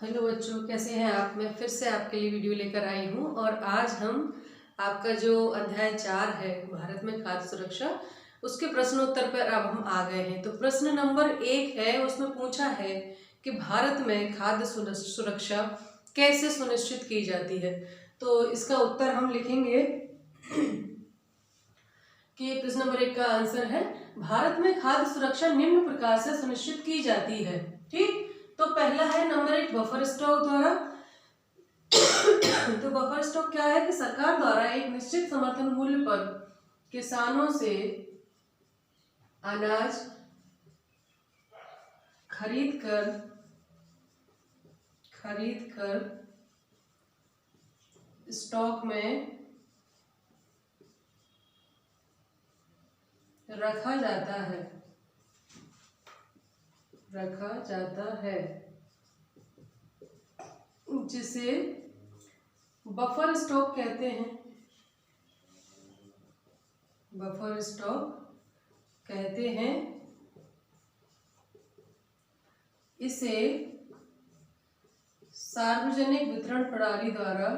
Hello बच्चों, कैसे हैं आप। मैं फिर से आपके लिए वीडियो लेकर आई हूं और आज हम आपका जो अध्याय 4 है भारत में खाद्य सुरक्षा, उसके प्रश्नोत्तर पर अब हम आ गए हैं। तो प्रश्न नंबर 1 है, उसमें पूछा है कि भारत में खाद्य सुरक्षा कैसे सुनिश्चित की जाती है। तो इसका उत्तर हम लिखेंगे कि प्रश्न नंबर 1 का आंसर है भारत में खाद्य सुरक्षा निम्न प्रकार से सुनिश्चित की जाती है। ठीक, तो पहला है नंबर 1 बफर स्टॉक द्वारा। तो बफर स्टॉक क्या है कि सरकार द्वारा एक निश्चित समर्थन मूल्य पर किसानों से अनाज खरीद कर स्टॉक में रखा जाता है जिसे बफर स्टॉक कहते हैं। बफर स्टॉक कहते हैं। इसे सार्वजनिक वितरण प्रणाली द्वारा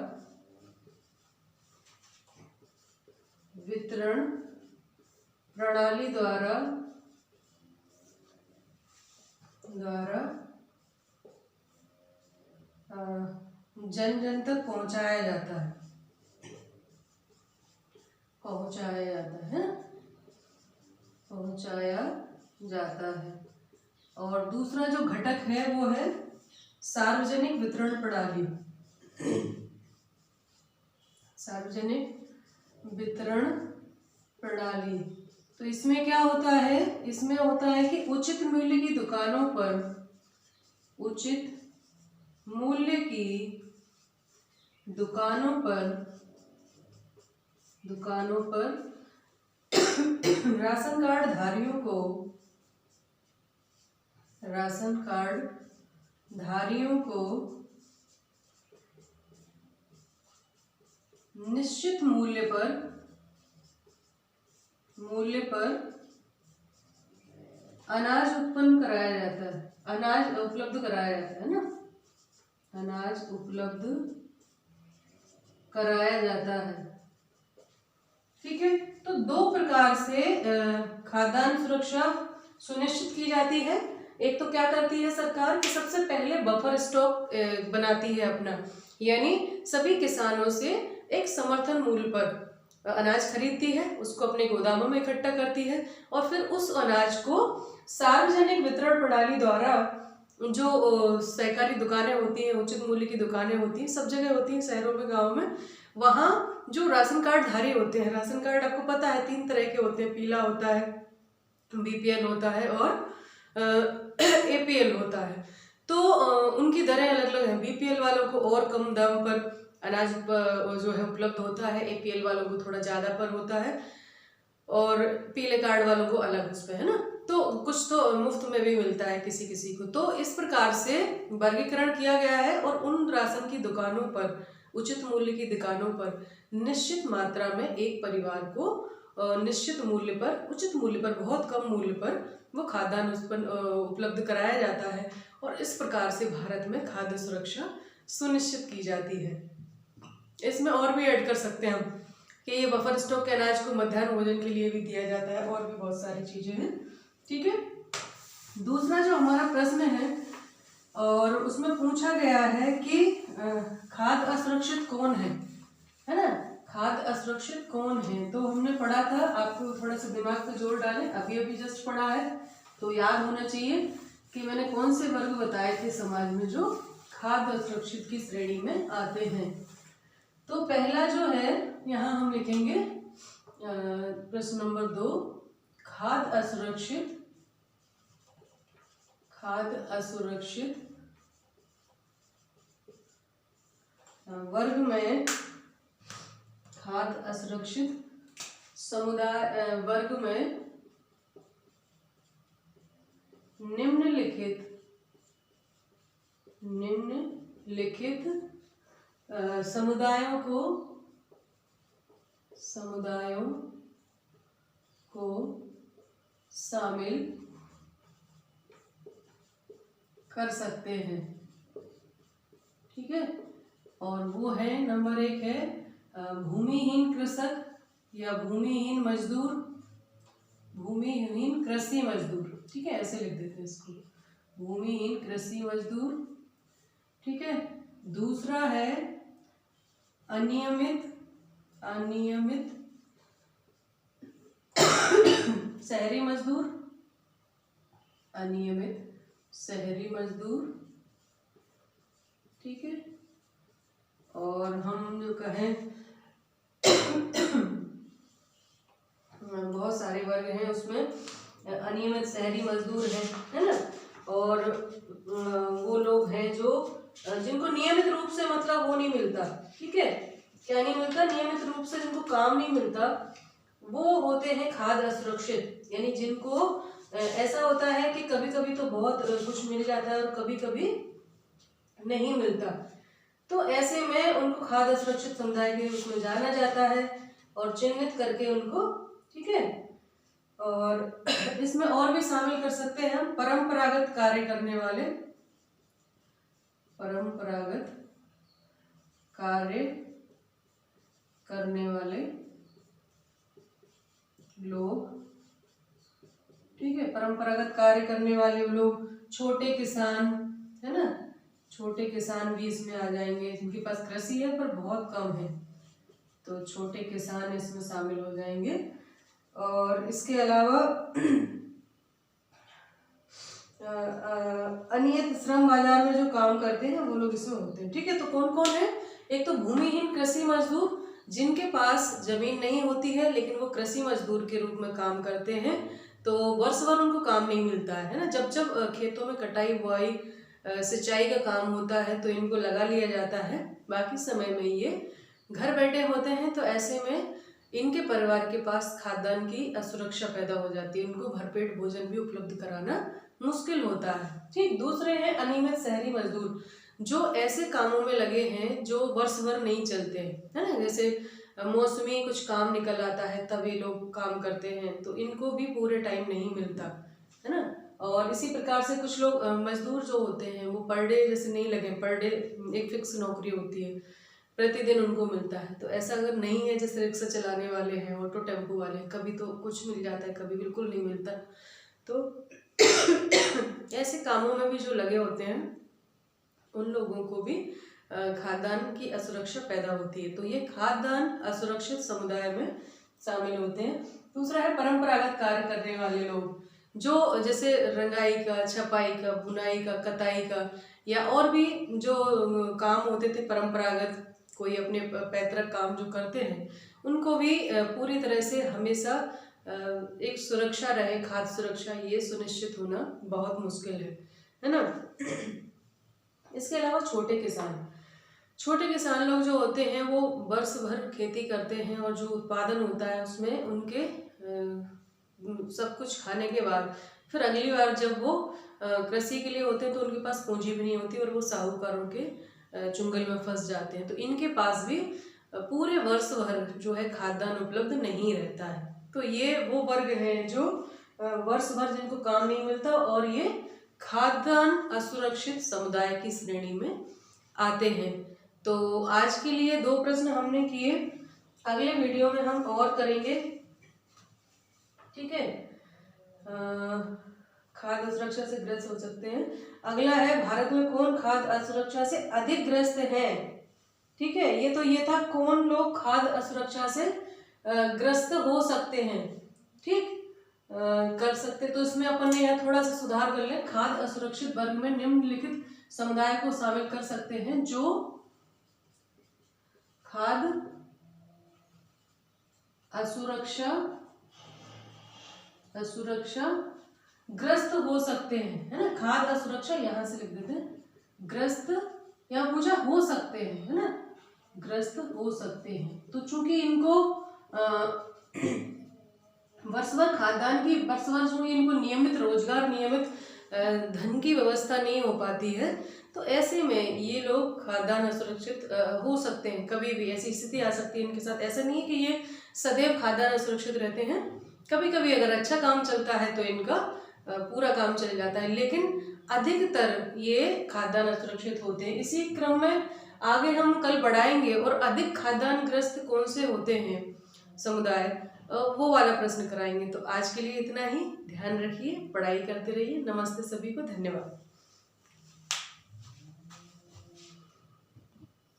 जन जन तक पहुंचाया जाता है और दूसरा जो घटक है वो है सार्वजनिक वितरण प्रणाली। तो इसमें क्या होता है, इसमें होता है कि उचित मूल्य की दुकानों पर राशन कार्ड धारियों को निश्चित मूल्य पर अनाज उपलब्ध कराया जाता है ना। अनाज उपलब्ध कराया जाता है। ठीक है, तो दो प्रकार से खाद्यान्न सुरक्षा सुनिश्चित की जाती है। एक तो क्या करती है सरकार कि सबसे पहले बफर स्टॉक बनाती है अपना, यानी सभी किसानों से एक समर्थन मूल्य पर अनाज खरीदती है, उसको अपने गोदामों में इकट्ठा करती है और फिर उस अनाज को सार्वजनिक वितरण प्रणाली द्वारा जो सहकारी दुकानें होती हैं, उचित मूल्य की दुकानें होती हैं, सब जगह होती हैं, शहरों में, गाँव में, वहाँ जो राशन कार्ड धारी होते हैं, राशन कार्ड आपको पता है 3 तरह के होते हैं, पीला होता है, बीपीएल होता है और एपीएल होता है। तो उनकी दरें अलग अलग हैं। बीपीएल वालों को और कम दाम पर अनाज जो है उपलब्ध होता है, एपीएल वालों को थोड़ा ज़्यादा पर होता है और पीले कार्ड वालों को अलग उस पर है ना। तो कुछ तो मुफ्त में भी मिलता है किसी किसी को। तो इस प्रकार से वर्गीकरण किया गया है और उन राशन की दुकानों पर, उचित मूल्य की दुकानों पर निश्चित मात्रा में एक परिवार को निश्चित मूल्य पर, उचित मूल्य पर, बहुत कम मूल्य पर वो खाद्यान्न उपलब्ध कराया जाता है और इस प्रकार से भारत में खाद्य सुरक्षा सुनिश्चित की जाती है। इसमें और भी ऐड कर सकते हैं हम कि ये बफर स्टॉक के अनाज को मध्याह्न भोजन के लिए भी दिया जाता है और भी बहुत सारी चीजें हैं। ठीक है, दूसरा जो हमारा प्रश्न है और उसमें पूछा गया है कि खाद्य असुरक्षित कौन है ना। खाद्य असुरक्षित कौन है, तो हमने पढ़ा था, आपको थोड़ा सा दिमाग पे जोर डालें, अभी जस्ट पढ़ा है तो याद होना चाहिए कि मैंने कौन से वर्ग बताए थे समाज में जो खाद्य असुरक्षित की श्रेणी में आते हैं। तो पहला जो है यहाँ हम लिखेंगे प्रश्न नंबर 2, खाद्य असुरक्षित वर्ग में, खाद्य असुरक्षित समुदाय वर्ग में निम्नलिखित समुदायों को शामिल कर सकते हैं। ठीक है। और वो है नंबर 1 है भूमिहीन कृषक या भूमिहीन मजदूर, भूमिहीन कृषि मजदूर, ठीक है, ऐसे लिख देते हैं इसको, भूमिहीन कृषि मजदूर, ठीक है। दूसरा है अनियमित शहरी मजदूर, अनियमित शहरी मजदूर, ठीक है। और हम जो कहें बहुत सारे वर्ग हैं उसमें, अनियमित शहरी मजदूर हैं, है ना। और वो लोग हैं जो जिनको नियमित रूप से मतलब वो नहीं मिलता, ठीक है, क्या नहीं मिलता, नियमित रूप से जिनको काम नहीं मिलता, वो होते हैं खाद्य असुरक्षित। यानी जिनको ऐसा होता है कि कभी कभी तो बहुत कुछ मिल जाता है और कभी कभी नहीं मिलता, तो ऐसे में उनको खाद्य असुरक्षित समुदाय के रूप में जाना जाता है और चिन्हित करके उनको, ठीक है। और इसमें और भी शामिल कर सकते हैं हम परंपरागत कार्य करने वाले, परंपरागत कार्य करने वाले लोग, ठीक है। परंपरागत कार्य करने वाले लोग, छोटे किसान, है ना, छोटे किसान भी इसमें आ जाएंगे, जिनके पास कृषि है पर बहुत कम है, तो छोटे किसान इसमें शामिल हो जाएंगे। और इसके अलावा अनियत श्रम बाजार में जो काम करते हैं वो लोग इसमें होते हैं, ठीक है। तो कौन कौन है, एक तो भूमिहीन कृषि मजदूर, जिनके पास जमीन नहीं होती है लेकिन वो कृषि मजदूर के रूप में काम करते हैं, तो वर्ष भर उनको काम नहीं मिलता है ना। जब जब खेतों में कटाई बुआई सिंचाई का काम होता है तो इनको लगा लिया जाता है, बाकी समय में ये घर बैठे होते हैं, तो ऐसे में इनके परिवार के पास खाद्यान्न की असुरक्षा पैदा हो जाती है, उनको भरपेट भोजन भी उपलब्ध कराना मुश्किल होता है, ठीक। दूसरे हैं अनियमित शहरी मजदूर, जो ऐसे कामों में लगे हैं जो वर्ष भर नहीं चलते हैं, है ना, जैसे मौसमी कुछ काम निकल आता है तब ये लोग काम करते हैं, तो इनको भी पूरे टाइम नहीं मिलता, है ना। और इसी प्रकार से कुछ लोग मजदूर जो होते हैं वो पर डे जैसे नहीं लगे, पर डे एक फिक्स नौकरी होती है, प्रतिदिन उनको मिलता है, तो ऐसा अगर नहीं है, जैसे रिक्शा चलाने वाले हैं, ऑटो टेम्पो वाले हैं, कभी तो कुछ मिल जाता है, कभी बिल्कुल नहीं मिलता, तो ऐसे कामों में भी जो लगे होते हैं उन लोगों को भी खाद्यान्न की असुरक्षा पैदा होती है, तो ये खाद्यान्न असुरक्षित समुदाय में शामिल होते हैं। दूसरा है परंपरागत कार्य करने वाले लोग, जो जैसे रंगाई का, छपाई का, बुनाई का, कताई का, या और भी जो काम होते थे परंपरागत, कोई अपने पैतृक काम जो करते हैं, उनको भी पूरी तरह से हमेशा एक सुरक्षा रहे, खाद्य सुरक्षा, ये सुनिश्चित होना बहुत मुश्किल है ना। इसके अलावा छोटे किसान लोग जो होते हैं वो वर्ष भर खेती करते हैं और जो उत्पादन होता है उसमें उनके सब कुछ खाने के बाद फिर अगली बार जब वो कृषि के लिए होते हैं तो उनके पास पूंजी भी नहीं होती और वो साहूकारों के चुंगल में फंस जाते हैं, तो इनके पास भी पूरे वर्ष भर जो है खाद्यान्न उपलब्ध नहीं रहता है। तो ये वो वर्ग हैं जो वर्ष भर जिनको काम नहीं मिलता और ये खाद्यान्न असुरक्षित समुदाय की श्रेणी में आते हैं। तो आज के लिए 2 प्रश्न हमने किए, अगले वीडियो में हम और करेंगे, ठीक है। खाद्य असुरक्षा से ग्रस्त हो सकते हैं। अगला है भारत में कौन खाद्य असुरक्षा से अधिक ग्रस्त है, ठीक है। ये था कौन लोग खाद्य असुरक्षा से ग्रस्त हो सकते हैं, ठीक, कर सकते। तो इसमें अपन ने यहाँ थोड़ा सा सुधार कर ले, खाद्य असुरक्षित वर्ग में निम्नलिखित समुदाय को शामिल कर सकते हैं, जो खाद्य असुरक्षा ग्रस्त हो सकते हैं, है ना। खाद्य असुरक्षा यहां से लिख देते हैं, ग्रस्त या पूछा हो सकते हैं, है ना, ग्रस्त हो सकते हैं। तो चूंकि इनको वर्ष भर खाद्यान्न की वर्ष भर चूंकि इनको नियमित रोजगार, नियमित धन की व्यवस्था नहीं हो पाती है, तो ऐसे में ये लोग खाद्यान्न असुरक्षित हो सकते हैं। कभी भी ऐसी स्थिति आ सकती है इनके साथ, ऐसा नहीं है कि ये सदैव खाद्यान्न असुरक्षित रहते हैं, कभी कभी अगर अच्छा काम चलता है तो इनका पूरा काम चल जाता है, लेकिन अधिकतर ये खाद्यान्न असुरक्षित होते हैं। इसी क्रम में आगे हम कल बढ़ाएंगे और अधिक खाद्यान्न ग्रस्त कौन से होते हैं समुदाय, वो वाला प्रश्न कराएंगे। तो आज के लिए इतना ही। ध्यान रखिए, पढ़ाई करते रहिए। नमस्ते सभी को, धन्यवाद।